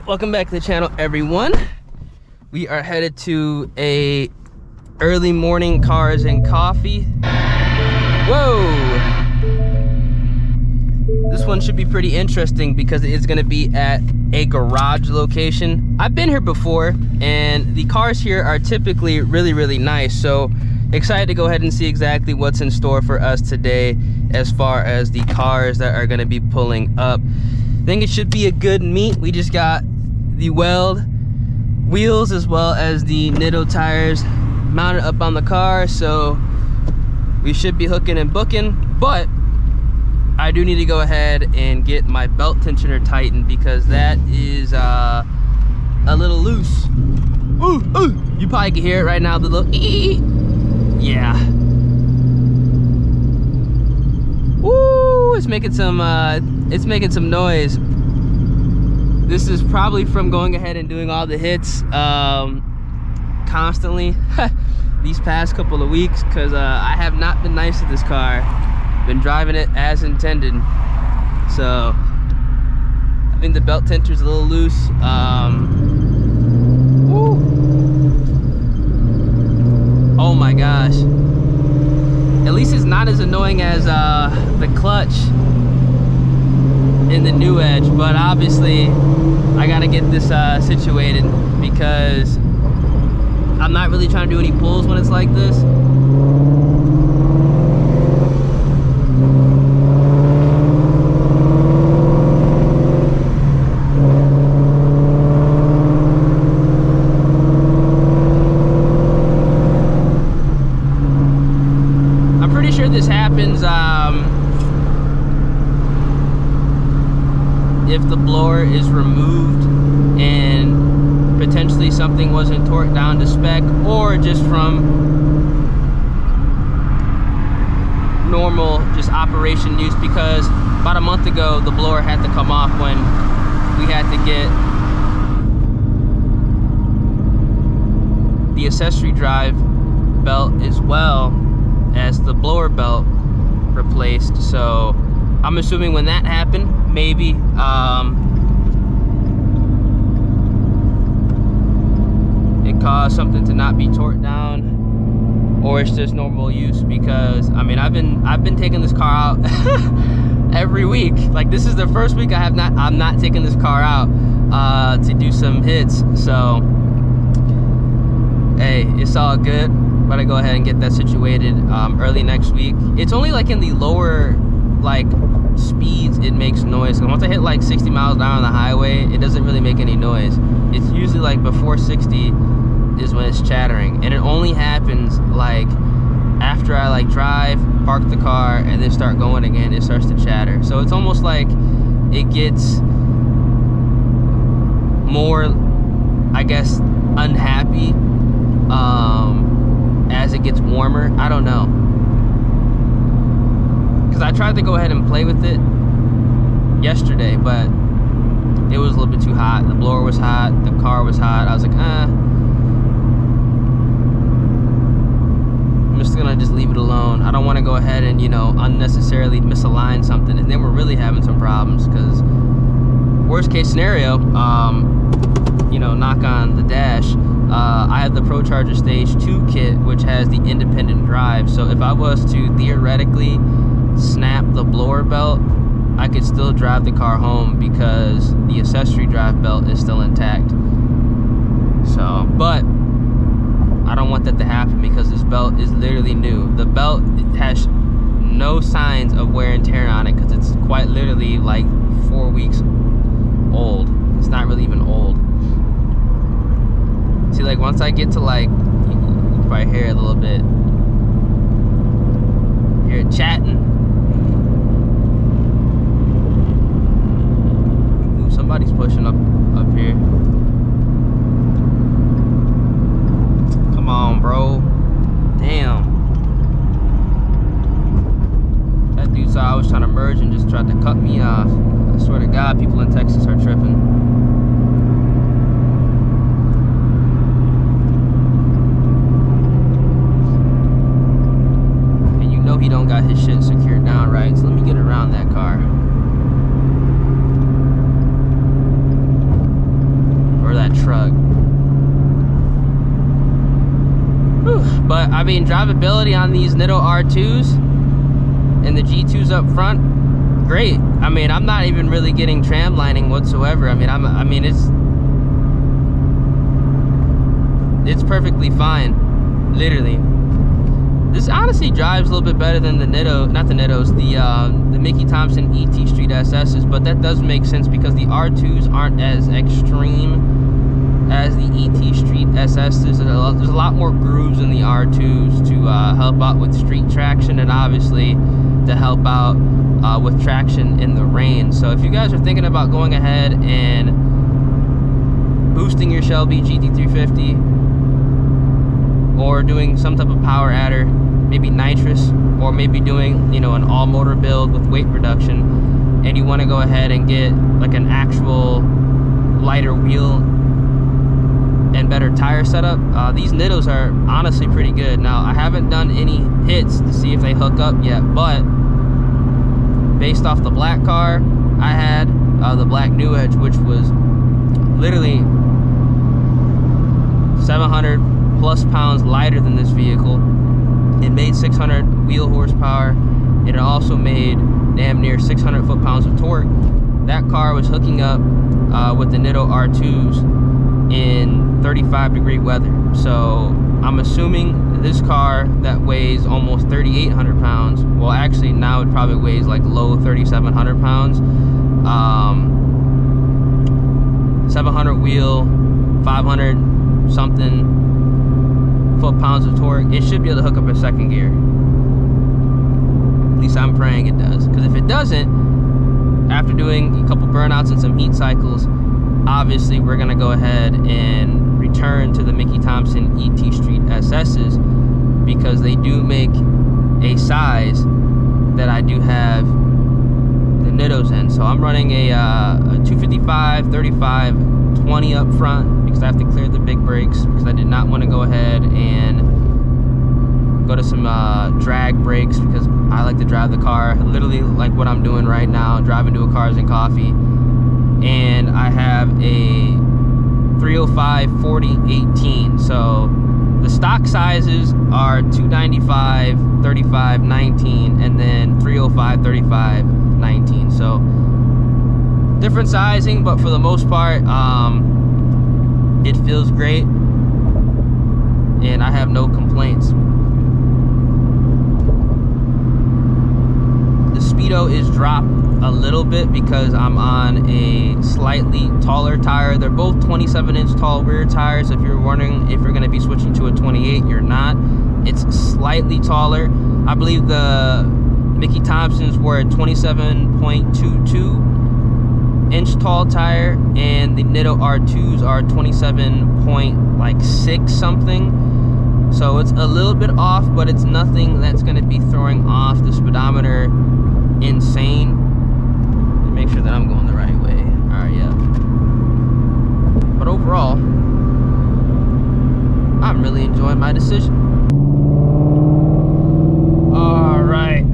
Welcome back to the channel, everyone. We are headed to a early morning cars and coffee. Whoa! This one should be pretty interesting because it is going to be at a garage location. I've been here before, and the cars here are typically really nice. So excited to go ahead and see exactly what's in store for us today as far as the cars that are going to be pulling up. I think it should be a good meet. We just got the Weld wheels as well as the Nitto tires mounted up on the car, so we should be hooking and booking. But I do need to go ahead and get my belt tensioner tightened because that is a little loose. Ooh, ooh. You probably can hear it right now, the little ee. Yeah. Woo! It's making some noise. This is probably from going ahead and doing all the hits constantly these past couple of weeks, because I have not been nice to this car. Been driving it as intended. So I think the belt tensioner's a little loose. Woo. Oh my gosh. At least it's not as annoying as the clutch in the new Edge, but obviously I gotta get this situated because I'm not really trying to do any pulls when it's like this. I'm pretty sure this happens if the blower is removed and potentially something wasn't torqued down to spec, or just from normal just operation use, because about a month ago the blower had to come off when we had to get the accessory drive belt as well as the blower belt replaced. So I'm assuming when that happened, maybe it caused something to not be torqued down, or it's just normal use. Because I mean, I've been taking this car out every week. Like, this is the first week I'm not taking this car out to do some hits. So hey, it's all good. But I go ahead and get that situated early next week. It's only like in the lower like speeds it makes noise. And once I hit like 60 miles an hour on the highway, it doesn't really make any noise. It's usually like before 60 is when it's chattering, and it only happens like after I like drive, park the car, and then start going again, it starts to chatter. So it's almost like it gets more, I guess, unhappy as it gets warmer. I don't know, because I tried to go ahead and play with it yesterday, but it was a little bit too hot. The blower was hot, the car was hot. I was like, I'm just gonna leave it alone. I don't want to go ahead and, you know, unnecessarily misalign something, and then we're really having some problems. Because worst case scenario, you know, knock on the dash, I have the Procharged Stage 2 kit, which has the independent drive. So if I was to theoretically snap the blower belt, I could still drive the car home because the accessory drive belt is still intact. So, but I don't want that to happen because this belt is literally new. The belt has no signs of wear and tear on it because it's quite literally like 4 weeks old. It's not really even old. See, like once I get to like, you can probably hear it a little bit. Hear it chatting. Ooh, somebody's pushing up here. Come on, bro. Damn. That dude saw I was trying to merge and just tried to cut me off. I swear to God, people in Texas are tripping. And you know he don't got his shit secured down right, so let me get around that car. mean, drivability on these Nitto R2s and the G2s up front, great. I mean, I'm not even really getting tram lining whatsoever. I mean, it's perfectly fine, literally. This honestly drives a little bit better than the Nitto, not the Nittos, the Mickey Thompson ET Street SS's, but that does make sense because the R2s aren't as extreme as the ET Street SS's. There's a lot more grooves in the R2s to help out with street traction, and obviously to help out with traction in the rain. So if you guys are thinking about going ahead and boosting your Shelby GT350, or doing some type of power adder, maybe nitrous, or maybe doing, you know, an all motor build with weight reduction, and you want to go ahead and get like an actual lighter wheel and better tire setup, these Nittos are honestly pretty good. Now, I haven't done any hits to see if they hook up yet, but based off the black car I had, the black New Edge, which was literally 700 plus pounds lighter than this vehicle, it made 600 wheel horsepower, and it also made damn near 600 foot-pounds of torque. That car was hooking up with the Nitto R2s in 35-degree weather. So I'm assuming this car that weighs almost 3,800 pounds, well, actually now it probably weighs like low 3,700 pounds, 700 wheel, 500 something foot-pounds of torque, it should be able to hook up a second gear. At least I'm praying it does, because if it doesn't, after doing a couple burnouts and some heat cycles, obviously we're gonna go ahead and return to the Mickey Thompson ET Street SS's, because they do make a size that I do have the Nittos in. So I'm running a 255, 35, 20 up front, because I have to clear the big brakes, because I did not want to go ahead and go to some drag brakes, because I like to drive the car literally like what I'm doing right now, driving to a Cars and Coffee. And I have a 305 40 18. So the stock sizes are 295 35 19, and then 305 35 19. So different sizing, but for the most part, it feels great, and I have no complaints. The speedo is dropped a little bit because I'm on a slightly taller tire. They're both 27-inch tall rear tires. If you're wondering if you're going to be switching to a 28, you're not. It's slightly taller. I believe the Mickey Thompsons were a 27.22-inch tall tire, and the Nitto R2s are 27.6 something. So it's a little bit off, but it's nothing that's going to be throwing off the speedometer insane. Let me make sure that I'm going the right way. All right, yeah. But overall, I'm really enjoying my decision. All right.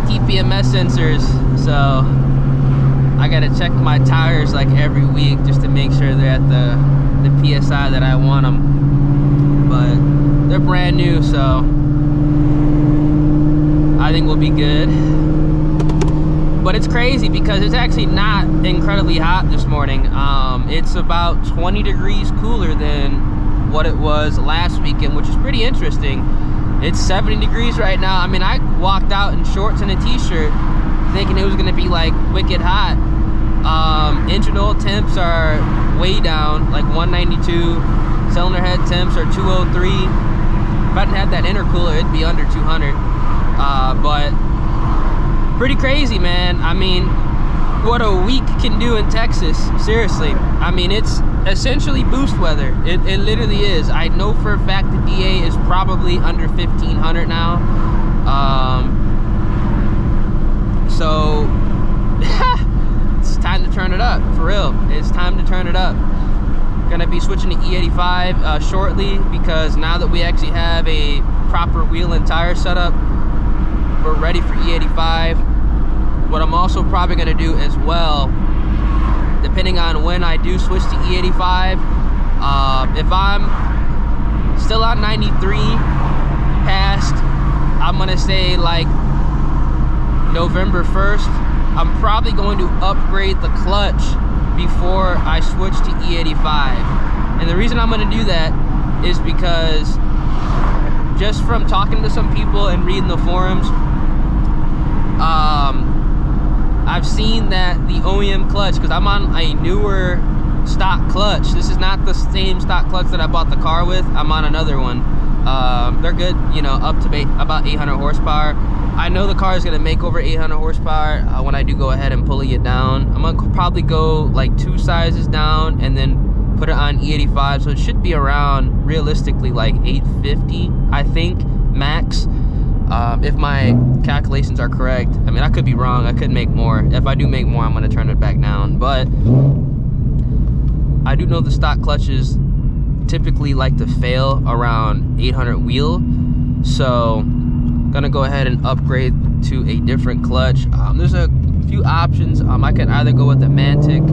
TPMS sensors, so I gotta check my tires like every week just to make sure they're at the PSI that I want them. But they're brand new, so I think we'll be good. But it's crazy because it's actually not incredibly hot this morning. It's about 20 degrees cooler than what it was last weekend, which is pretty interesting. It's 70 degrees right now. I mean, I walked out in shorts and a t-shirt thinking it was gonna be like wicked hot. Engine oil temps are way down, like 192. Cylinder head temps are 203. If I didn't have that intercooler, it'd be under 200. But pretty crazy, man. I mean, what a week can do in Texas, seriously. I mean, it's essentially boost weather. It literally is. I know for a fact the DA is probably under 1,500 now. So it's time to turn it up, for real. It's time to turn it up. Gonna be switching to E85 shortly, because now that we actually have a proper wheel and tire setup, we're ready for E85. What I'm also probably gonna do as well, depending on when I do switch to E85, if I'm still on 93 past, I'm gonna say like November 1st, I'm probably going to upgrade the clutch before I switch to E85. And the reason I'm gonna do that is because just from talking to some people and reading the forums, I've seen that the OEM clutch, because I'm on a newer stock clutch. This is not the same stock clutch that I bought the car with. I'm on another one. They're good, you know, up to about 800 horsepower. I know the car is gonna make over 800 horsepower when I do go ahead and pull it down. I'm gonna probably go like 2 sizes down and then put it on E85, so it should be around, realistically, like 850, I think, max. If my calculations are correct. I mean, I could be wrong, I could make more. If I do make more, I'm gonna turn it back down. But I do know the stock clutches typically like to fail around 800 wheel. So gonna go ahead and upgrade to a different clutch. There's a few options. I could either go with the Mantic.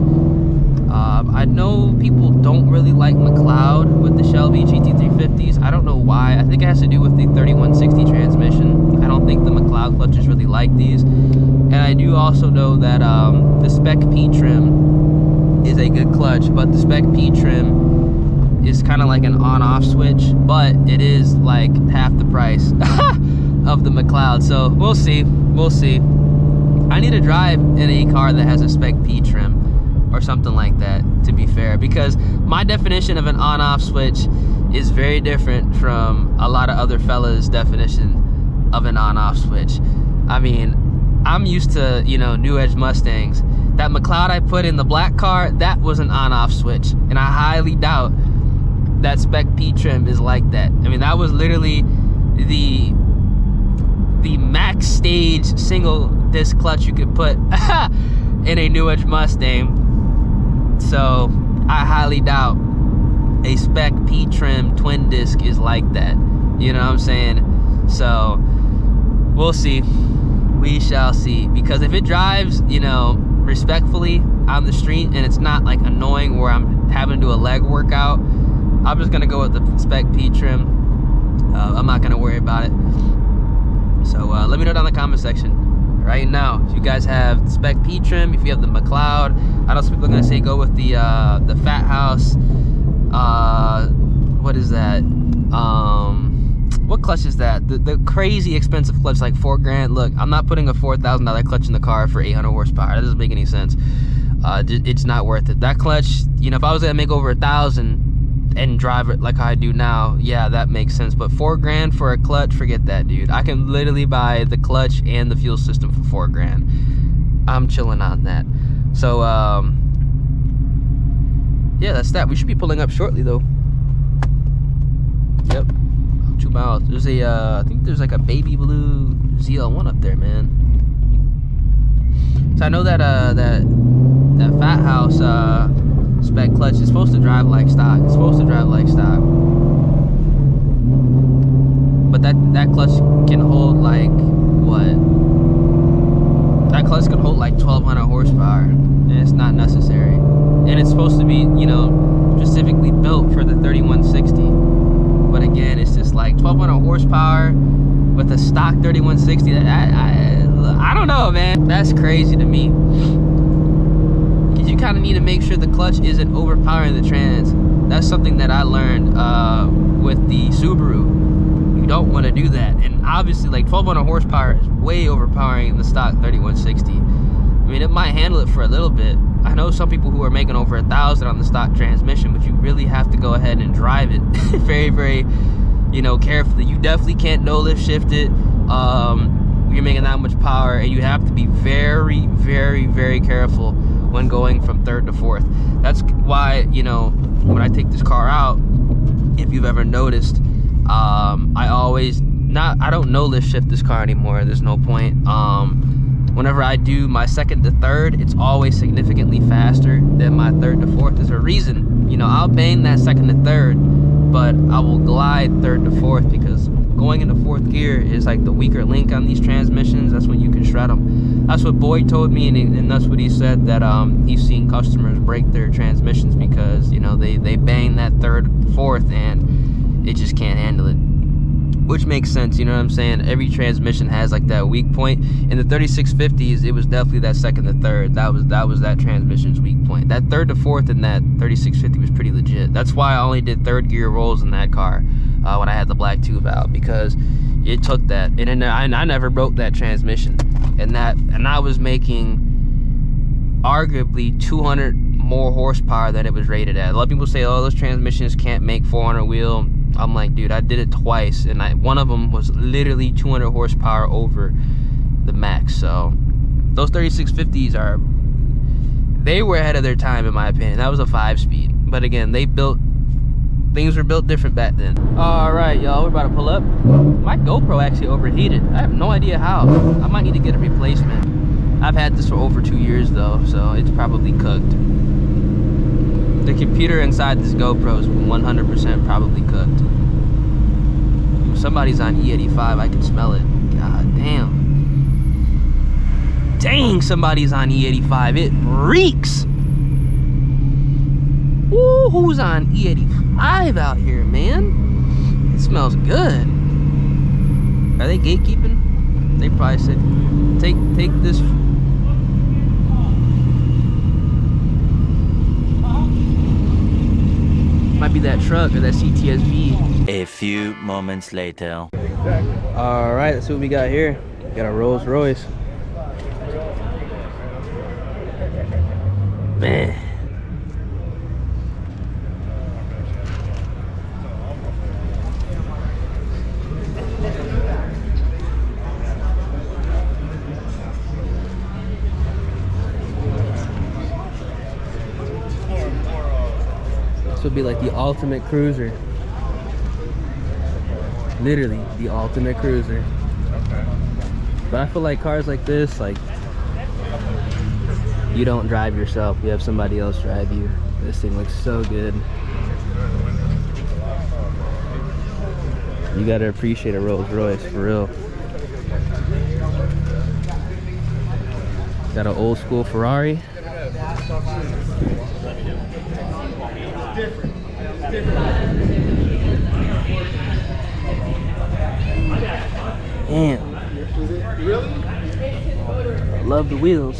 I know people don't really like McLeod with the Shelby GT350s. I don't know why. I think it has to do with the 3160 transmission. I don't think the McLeod clutches really like these. And I do also know that the Spec P trim is a good clutch, but the Spec P trim is kind of like an on-off switch, but it is like half the price of the McLeod. So we'll see. We'll see. I need to drive in a car that has a Spec P trim or something like that, to be fair, because my definition of an on-off switch is very different from a lot of other fellas' definition of an on-off switch. I mean, I'm used to, you know, new edge Mustangs. That McLeod I put in the black car, that was an on-off switch, and I highly doubt that Spec P trim is like that. I mean, that was literally the max stage single disc clutch you could put in a new edge Mustang. So I highly doubt a Spec P trim twin disc is like that. You know what I'm saying? So we'll see. We shall see. Because if it drives, you know, respectfully on the street and it's not like annoying where I'm having to do a leg workout, I'm just gonna go with the Spec P trim. I'm not gonna worry about it. So let me know down in the comment section right now if you guys have Spec P trim, if you have the McLeod. I know some people are gonna say go with the Fat House. What is that? What clutch is that? The crazy expensive clutch, like $4 grand. Look, I'm not putting a $4,000 clutch in the car for 800 horsepower. That doesn't make any sense. It's not worth it. That clutch, you know, if I was gonna make over 1,000 and drive it like I do now, yeah, that makes sense. But $4 grand for a clutch, forget that, dude. I can literally buy the clutch and the fuel system for $4 grand. I'm chilling on that. So yeah, that's that. We should be pulling up shortly though. Yep, 2 miles. There's a I think there's like a baby blue ZL1 up there, man. So I know that that Fat House Spec clutch is supposed to drive like stock. It's supposed to drive like stock. But that clutch can hold like what? That clutch can hold like 1,200 horsepower, and it's not necessary. And it's supposed to be, you know, specifically built for the 3160. But again, it's just like 1,200 horsepower with a stock 3160. I don't know, man. That's crazy to me. Because you kind of need to make sure the clutch isn't overpowering the trans. That's something that I learned with the Subaru. You don't want to do that. And obviously, like 1,200 horsepower is way overpowering the stock 3160. I mean, it might handle it for a little bit. I know some people who are making over 1,000 on the stock transmission, but you really have to go ahead and drive it very, very, you know, carefully. You definitely can't no lift shift it. You're making that much power, and you have to be very, very, very careful when going from 3rd to 4th. That's why, you know, when I take this car out, if you've ever noticed, I don't no lift shift this car anymore. There's no point. Whenever I do my 2nd to 3rd, it's always significantly faster than my 3rd to 4th. There's a reason. You know, I'll bang that 2nd to 3rd, but I will glide 3rd to 4th because going into fourth gear is like the weaker link on these transmissions. That's when you can shred them. That's what Boyd told me, and that's what he said, that he's seen customers break their transmissions because, you know, they bang that third, fourth, and it just can't handle it. Which makes sense, you know what I'm saying? Every transmission has like that weak point. In the 3650s, it was definitely that second to third. That was that transmission's weak point. That third to fourth in that 3650 was pretty legit. That's why I only did third gear rolls in that car when I had the black 2 valve, because it took that. And then I never broke that transmission. And I was making arguably 200 more horsepower than it was rated at. A lot of people say, oh, those transmissions can't make 400 wheel. I'm like, dude, I did it twice, and one of them was literally 200 horsepower over the max. So those 3650s they were ahead of their time, in my opinion. That was a 5-speed, but again, things were built different back then. All right, y'all, we're about to pull up. My GoPro actually overheated. I have no idea how. I might need to get a replacement. I've had this for over 2 years though, so it's probably cooked. The computer inside this GoPro is 100% probably cooked. Somebody's on E85, I can smell it. God damn. Dang, somebody's on E85, it reeks. Ooh, who's on E85 out here, man? It smells good. Are they gatekeeping? They probably said, take this. Might be that truck or that CTSV. A few moments later. All right, let's see what we got here. We got a Rolls Royce. Man. Would be like the ultimate cruiser. Literally the ultimate cruiser. But I feel like cars like this, like, you don't drive yourself, you have somebody else drive you. This thing looks so good. You gotta appreciate a Rolls Royce, for real. Got an old school Ferrari. Damn. I love the wheels.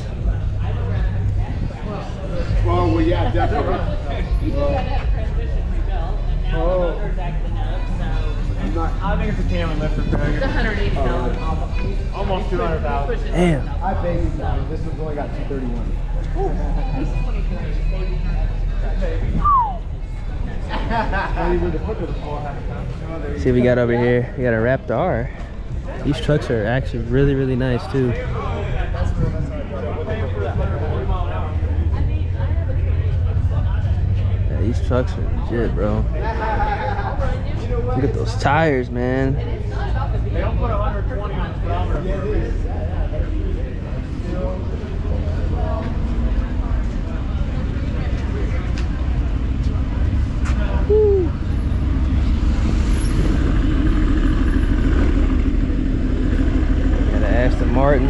Well, yeah, definitely. I think it's a cam and lift repair. It's $180,000. Almost $200,000. Damn. I babied that. This one's only got 231. See what we got over here. We got a Raptor R. These trucks are actually really, really nice too. Yeah, these trucks are legit, bro. Look at those tires, man. They don't put 120 on the speedometer. Woo. Got an Aston Martin.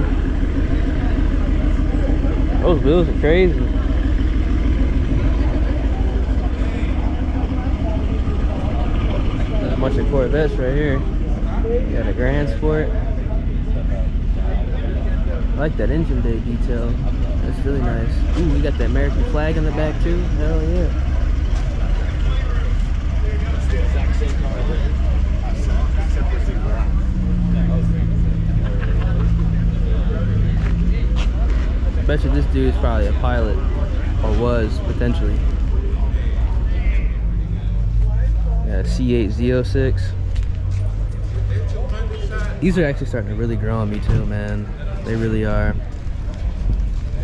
Those wheels are crazy. There's a bunch of Corvettes right here. Got a Grand Sport. I like that engine bay detail. That's really nice. Ooh, we got the American flag in the back too. Hell yeah. I bet you this dude's probably a pilot, or was potentially. Yeah, C8 Z06. These are actually starting to really grow on me too, man. They really are.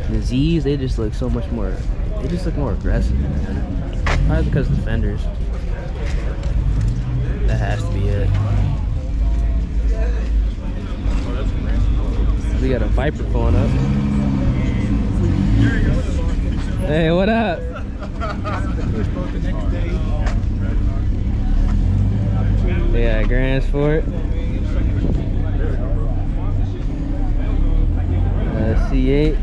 The Z's, they just look so much more, they just look more aggressive, man. Probably because of the fenders. That has to be it. We got a Viper pulling up. Hey, what up? Yeah, Grand Sport. C8.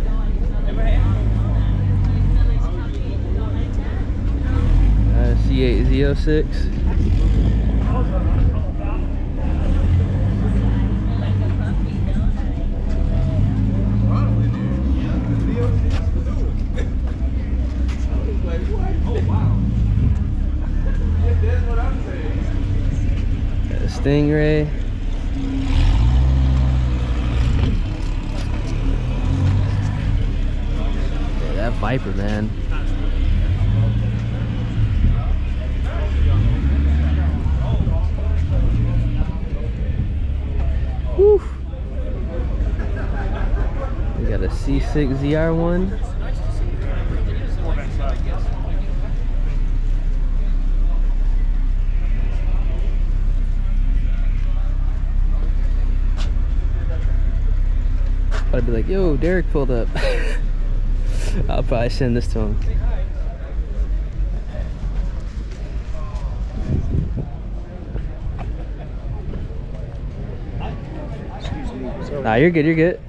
C8 Z06. Got a Stingray. Yeah, that Viper, man. Woo. We got a C6 ZR1. I'd be like, yo, Derek pulled up. I'll probably send this to him. Nah, you're good, you're good.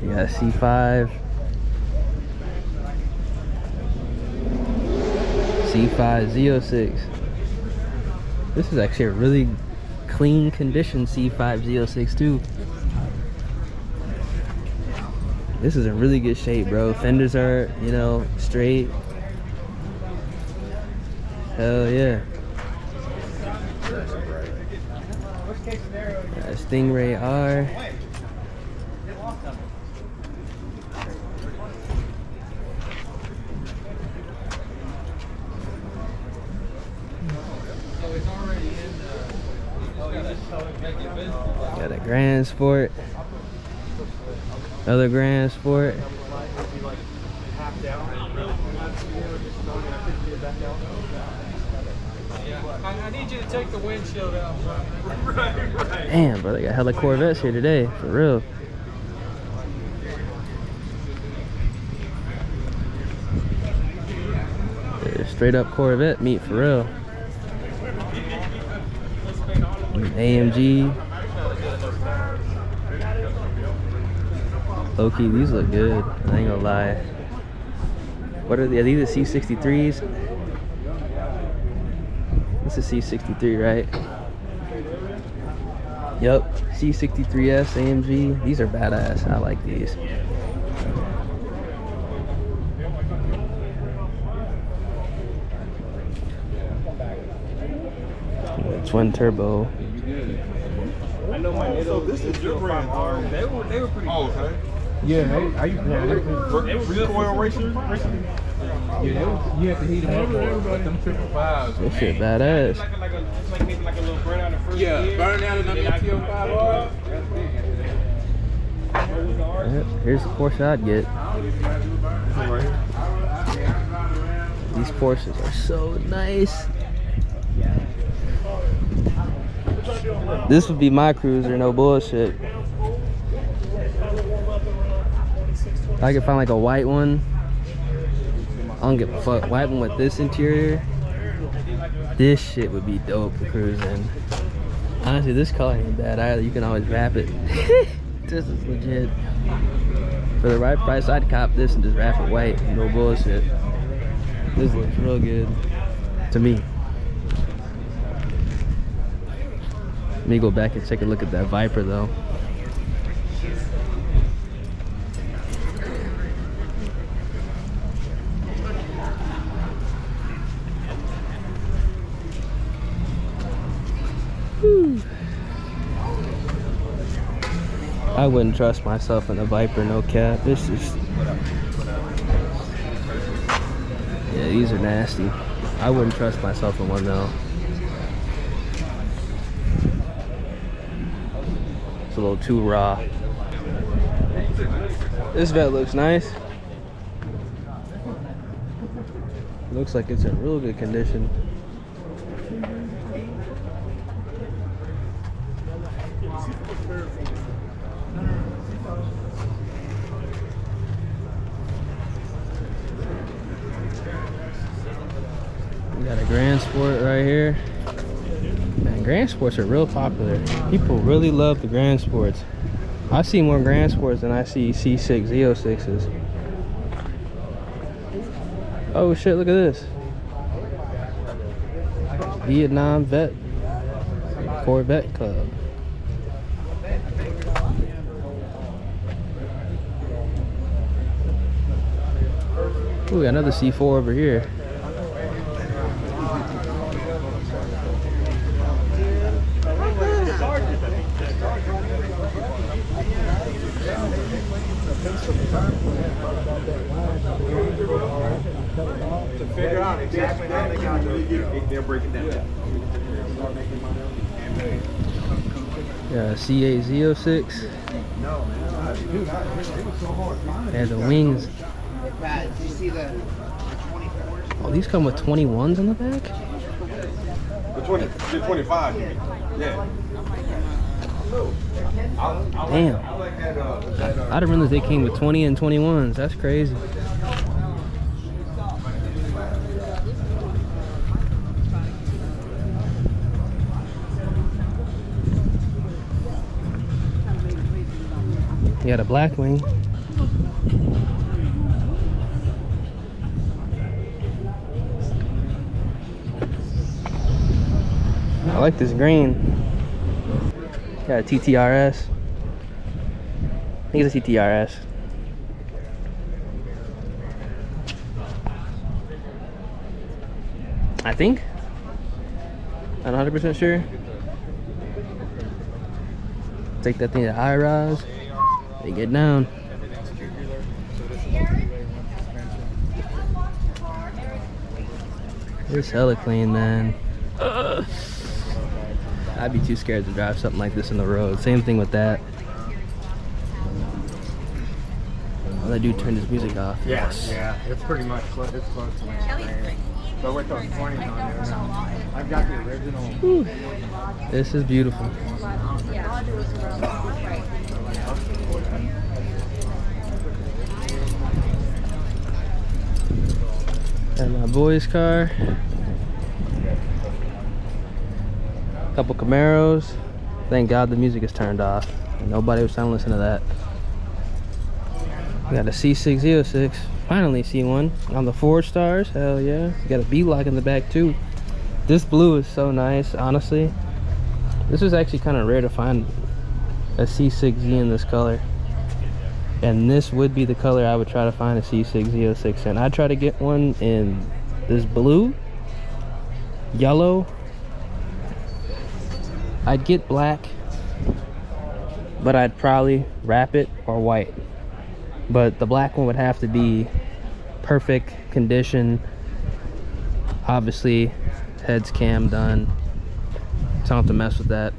You got a C5. C5 Z06. This is actually a really clean condition C5 Z06 too. This is in really good shape, bro. Fenders are, you know, straight. Hell yeah. Stingray R. Got a Grand Sport. Another Grand Sport. I need you to take the windshield out. Damn, bro, they got hella Corvettes here today, for real. Yeah, straight up Corvette meat, for real. AMG. Low key, these look good. I ain't gonna lie. What are these? Are these the C63s? This is C63, right? Yup, C63S AMG. These are badass. I like these. Twin turbo. I know my Nitto. This is your brand. They were pretty good. Oh, okay. Yeah, I used to have They were good recoil racers. Yeah, you have to heat them up with them 555s. This shit badass. It's like maybe like a little burn out the first year. Yeah, burn out another T05R. Yep, here's the Porsche I'd get. These Porsches are so nice. This would be my cruiser, no bullshit. I could find like a white one. I don't give a fuck. White one with this interior. This shit would be dope for cruising. Honestly, this color ain't bad either. You can always wrap it. This is legit. For the right price, I'd cop this and just wrap it white. No bullshit. This looks real good to me. Let me go back and take a look at that Viper though. Whew. I wouldn't trust myself in a Viper, no cap. This is... Yeah, these are nasty. I wouldn't trust myself in one though. It's a little too raw. This vet looks nice. Looks like it's in real good condition. We got a Grand Sport right here. Man, Grand Sports are real popular. People really love the Grand Sports. I see more Grand Sports than I see C6 Z06s. Oh shit, look at this. Vietnam Vet Corvette Club. Ooh, we got another C4 over here. To figure out exactly how they got it, they'll break it down. Yeah, C8 Z06. No, man. Dude, it was so hard. And the wings. Did you see the 24s? Oh, these come with 21s on the back? The 25, you mean? Yeah. Damn. I didn't realize they came with 20 and 21s. That's crazy. You got a black wing. I like this green. Got a TTRS. I think it's a TTRS. I think. I'm not 100% sure. Take that thing to high rise. They get down. It's hella clean, man. I'd be too scared to drive something like this in the road. Same thing with that. Oh, that dude turned his music off. Yes. Yeah, it's pretty much close. It's close to my. But with those 20s on there, I've got the original. Whew. This is beautiful. And my boy's car. Couple Camaros. Thank God the music is turned off. Nobody was trying to listen to that. We got a C6 Z06. Finally see one on the 4 stars. Hell yeah. You got a B-lock in the back too. This blue is so nice, honestly. This is actually kind of rare to find a C6Z in this color. And this would be the color I would try to find a C6 Z06 in. I'd try to get one in this blue, yellow. I'd get black, but I'd probably wrap it or white. But the black one would have to be perfect condition. Obviously, heads cam done. So I don't have to mess with that.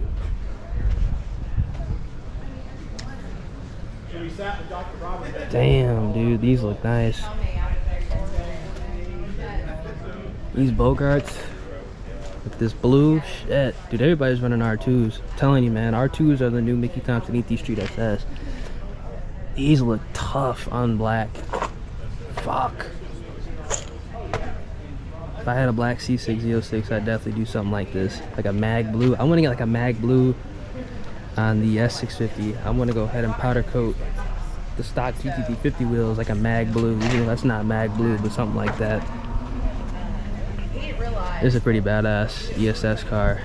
Damn, dude, these look nice. These Bogarts with this blue shit. Dude, everybody's running R2s. I'm telling you, man, R2s are the new Mickey Thompson ET Street SS. These look tough on black. Fuck. If I had a black C6 Z06, I'd definitely do something like this. Like a mag blue. I want to get like a mag blue on the S650. I want to go ahead and powder coat the stock GT350 wheels like a mag blue. You know, that's not mag blue, but something like that. This is a pretty badass ESS car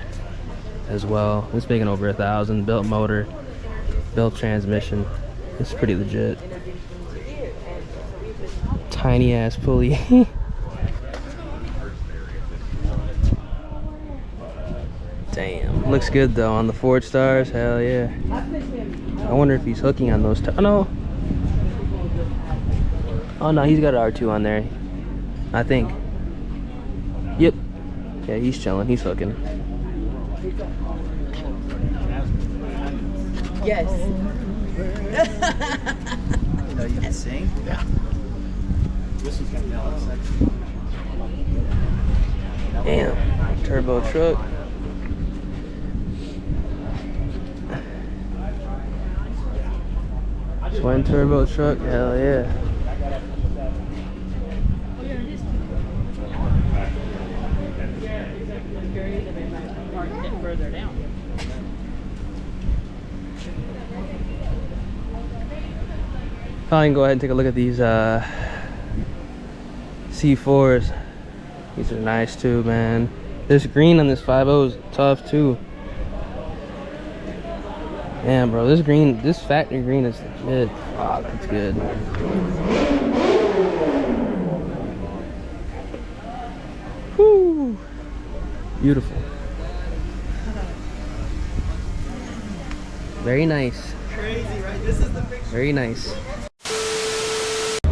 as well. It's making over 1,000. Built motor, built transmission. It's pretty legit. Tiny ass pulley. Damn. Looks good though on the 4 stars. Hell yeah. I wonder if he's hooking on those. Oh no. Oh no, he's got an R2 on there. I think. Yep. Yeah, he's chilling. He's hooking. Yes. You can sing? Yeah. This is gonna nail it section. Damn. Turbo truck. Twin turbo truck. Hell yeah. Probably can go ahead and take a look at these C4s. These are nice too, man. This green on this 5.0 is tough too. Damn, bro, this green, this factory green is legit. Wow, that's good. Woo! Beautiful. Very nice. Crazy, right? This is the picture. Very nice.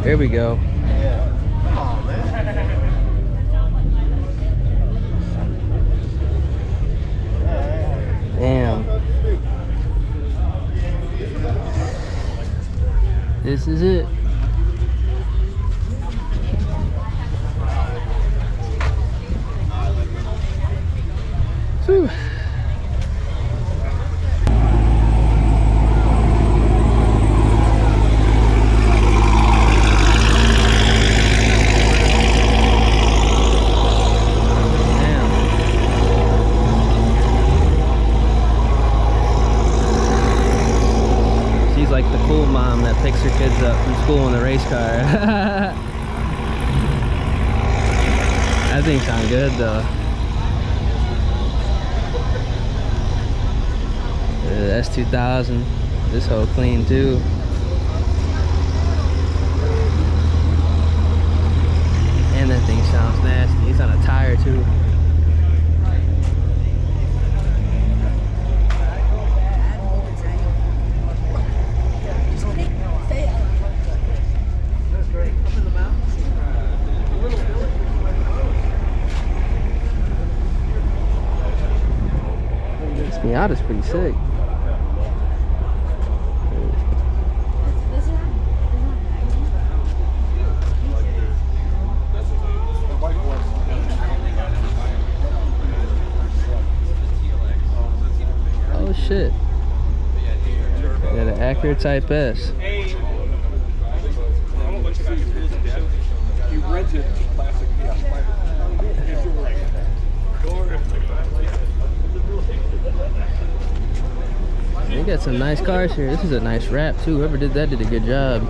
There we go. Damn. This is it. Whew. Like the cool mom that picks her kids up from school in the race car. That thing sounds good though. The S2000, this whole clean too. And that thing sounds nasty. It's on a tire too. Miata's pretty sick. Oh shit. Got an Acura Type S. They got some nice cars here. This is a nice wrap too. Whoever did that did a good job.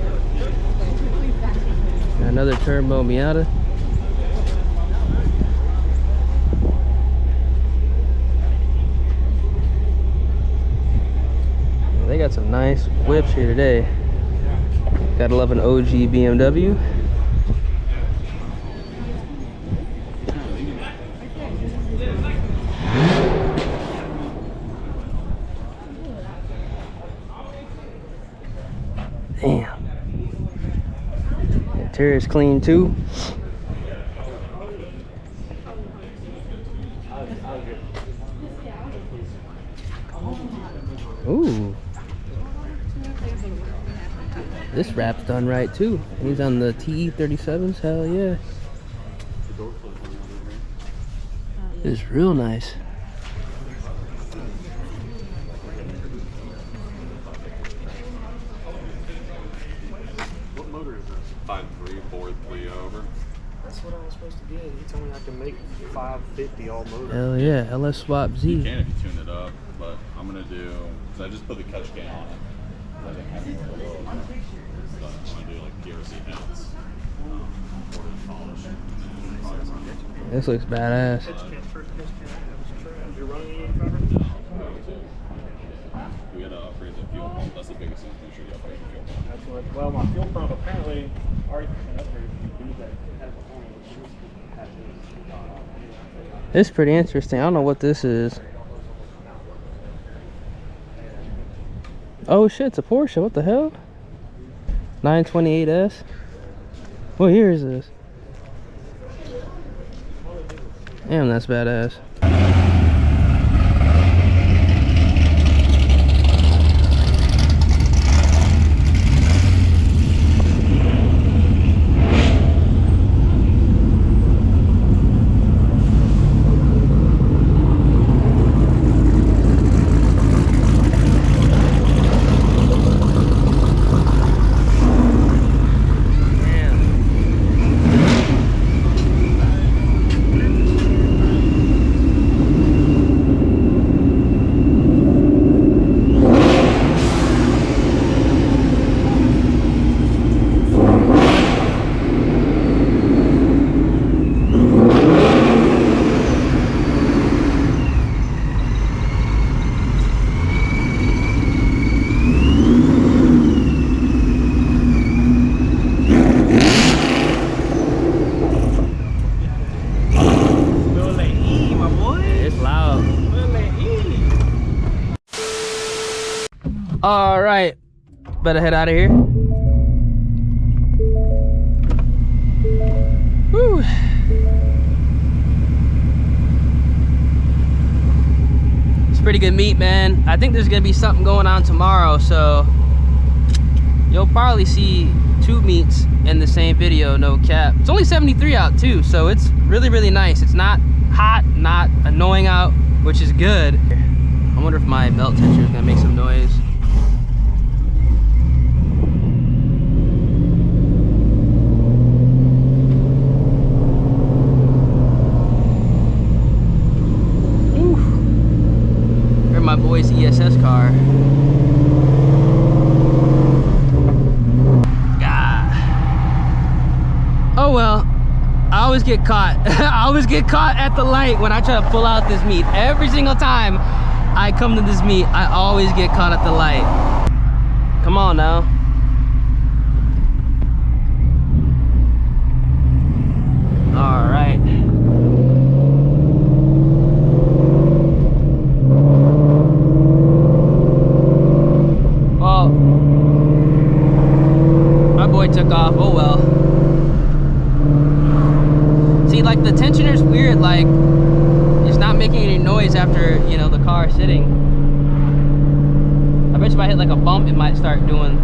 Got another turbo Miata. They got some nice whips here today. Gotta love an OG BMW. Damn. Interior's clean too. Ooh. This wrap's done right too. He's on the TE37s, hell yeah. It's real nice. What motor is this? 5.3, 4.3 over. That's what I was supposed to get. He told me I can make 550 all motor. Hell yeah, LS Swap Z. You can if you tune it up, but I'm gonna do, so I just put the catch can on it. I didn't have more of those. So I'm gonna do like PRC counts, polish. This looks badass. You're running any cover? No. We gotta upgrade the fuel pump. That's the biggest thing. Make sure you upgrade the fuel pump. That's what, well, my fuel pump apparently already been upgraded. You do that. It's pretty interesting. I don't know what this is. Oh shit, it's a Porsche. What the hell? 928S. What year is this? Damn, that's badass. All right, better head out of here. Whew. It's pretty good meet, man. I think there's gonna be something going on tomorrow, so you'll probably see 2 meets in the same video, no cap. It's only 73 out too, so it's really, really nice. It's not hot, not annoying out, which is good. I wonder if my belt tensioner is gonna make some noise. My boy's ESS car. God. Oh well, I always get caught. I always get caught at the light when I try to pull out this meat. Every single time I come to this meet, I always get caught at the light. Come on now. All right. Took off. Oh well. See, like the tensioner's weird, like it's not making any noise after, you know, the car sitting. I bet you if I hit like a bump, it might start doing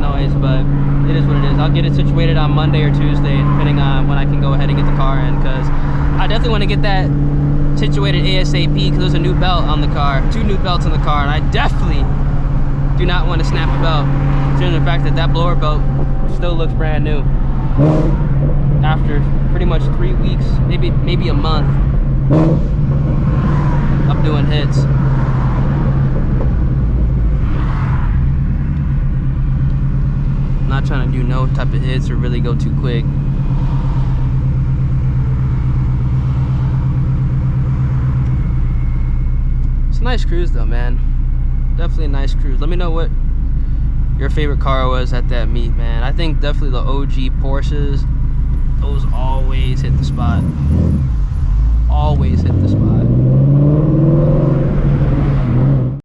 noise, but it is what it is. I'll get it situated on Monday or Tuesday, depending on when I can go ahead and get the car in, because I definitely want to get that situated ASAP, because there's a new belt on the car, 2 new belts on the car, and I definitely do not want to snap a belt. Considering the fact that that blower belt still looks brand new after pretty much 3 weeks, maybe a month of doing hits. I'm not trying to do no type of hits or really go too quick. It's a nice cruise though, man. Definitely a nice cruise. Let me know what your favorite car was at that meet, man. I think definitely the OG Porsches, those always hit the spot. Always hit